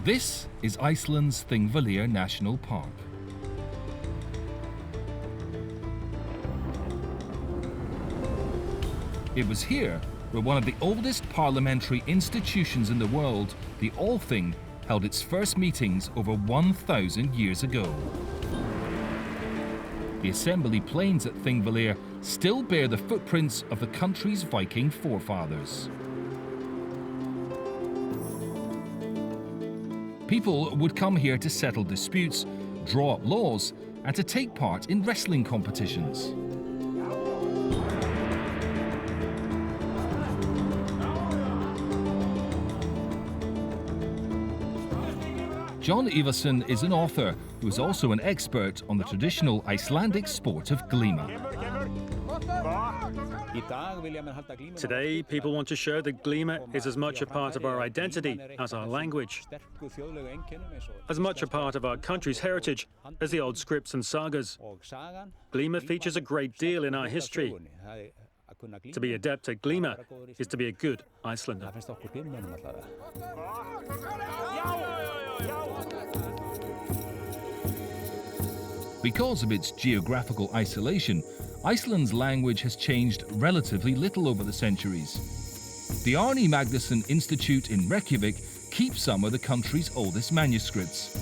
This is Iceland's Thingvellir National Park. It was here where one of the oldest parliamentary institutions in the world, the Althing, held its first meetings over 1,000 years ago. The assembly plains at Thingvellir still bear the footprints of the country's Viking forefathers. People would come here to settle disputes, draw up laws, and to take part in wrestling competitions. John Ivarsson is an author who is also an expert on the traditional Icelandic sport of Glima. Today, people want to show that Glima is as much a part of our identity as our language, as much a part of our country's heritage as the old scripts and sagas. Glima features a great deal in our history. To be adept at Glima is to be a good Icelander. Because of its geographical isolation, Iceland's language has changed relatively little over the centuries. The Árni Magnússon Institute in Reykjavik keeps some of the country's oldest manuscripts.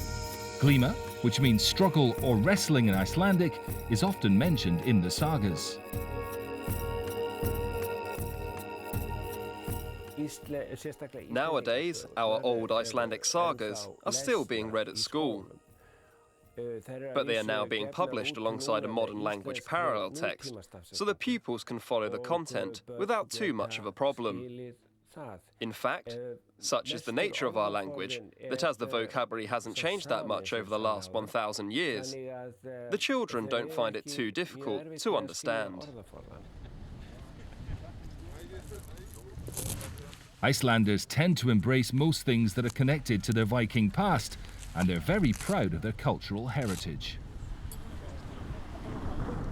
Glima, which means struggle or wrestling in Icelandic, is often mentioned in the sagas. Nowadays, our old Icelandic sagas are still being read at school, but they are now being published alongside a modern language parallel text, so that pupils can follow the content without too much of a problem. In fact, such is the nature of our language, that as the vocabulary hasn't changed that much over the last 1,000 years, the children don't find it too difficult to understand. Icelanders tend to embrace most things that are connected to their Viking past, and they're very proud of their cultural heritage.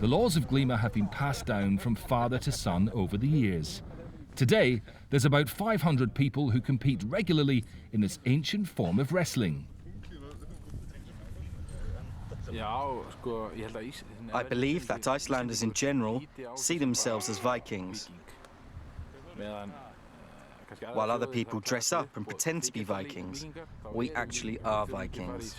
The laws of Glima have been passed down from father to son over the years. Today, there's about 500 people who compete regularly in this ancient form of wrestling. I believe that Icelanders in general see themselves as Vikings, while other people dress up and pretend to be Vikings. We actually are Vikings.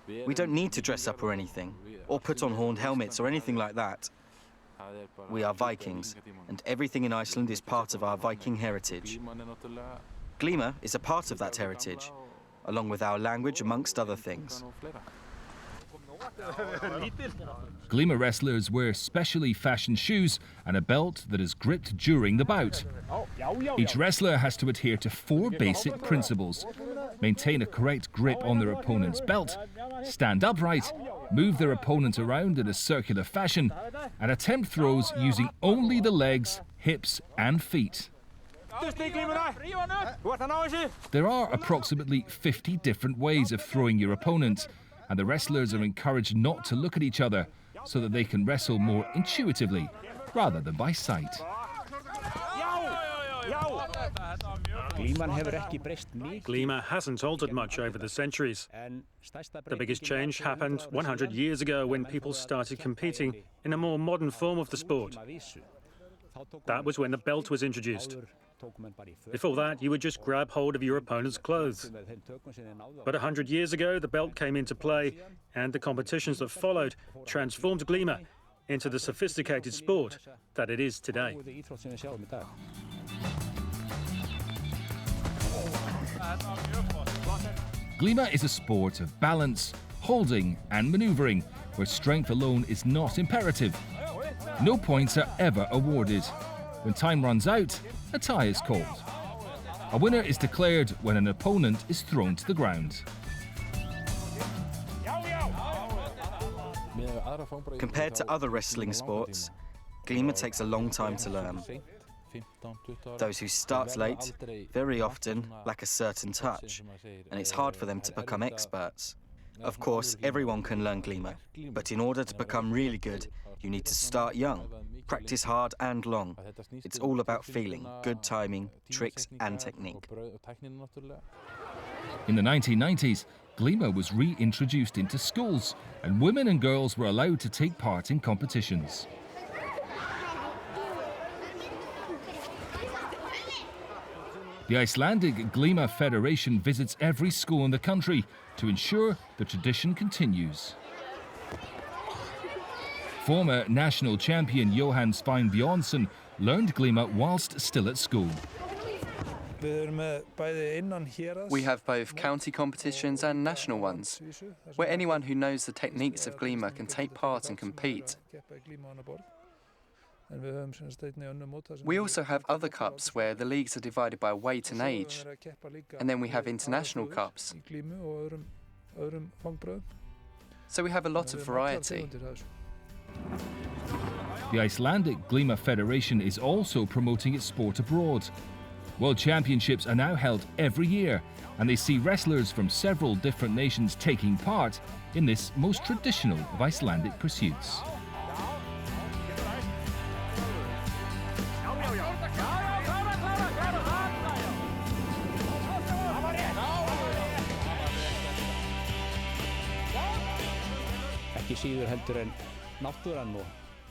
We don't need to dress up or anything, or put on horned helmets or anything like that. We are Vikings, and everything in Iceland is part of our Viking heritage. Glima is a part of that heritage, along with our language, amongst other things. Glima wrestlers wear specially fashioned shoes and a belt that is gripped during the bout. Each wrestler has to adhere to 4 basic principles: maintain a correct grip on their opponent's belt, stand upright, move their opponent around in a circular fashion, and attempt throws using only the legs, hips, and feet. There are approximately 50 different ways of throwing your opponent, and the wrestlers are encouraged not to look at each other so that they can wrestle more intuitively rather than by sight. Glima hasn't altered much over the centuries. The biggest change happened 100 years ago when people started competing in a more modern form of the sport. That was when the belt was introduced. Before that, you would just grab hold of your opponent's clothes. But 100 years ago, the belt came into play, and the competitions that followed transformed Glima into the sophisticated sport that it is today. Glima is a sport of balance, holding, and maneuvering, where strength alone is not imperative. No points are ever awarded. When time runs out, a tie is called. A winner is declared when an opponent is thrown to the ground. Compared to other wrestling sports, Glima takes a long time to learn. Those who start late very often lack a certain touch, and it's hard for them to become experts. Of course, everyone can learn Glima, but in order to become really good, you need to start young, practice hard and long. It's all about feeling, good timing, tricks and technique. In the 1990s, Glima was reintroduced into schools, and women and girls were allowed to take part in competitions. The Icelandic Glima Federation visits every school in the country to ensure the tradition continues. Former national champion Johannes Sveinbjornsson learned Glima whilst still at school. We have both county competitions and national ones, where anyone who knows the techniques of Glima can take part and compete. We also have other cups where the leagues are divided by weight and age, and then we have international cups. So we have a lot of variety. The Icelandic Glima Federation is also promoting its sport abroad. World Championships are now held every year, and they see wrestlers from several different nations taking part in this most traditional of Icelandic pursuits.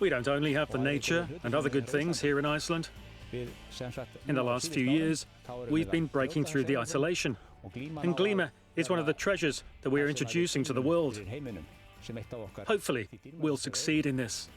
We don't only have the nature and other good things here in Iceland. In the last few years, we've been breaking through the isolation, and Glima is one of the treasures that we're introducing to the world. Hopefully, we'll succeed in this.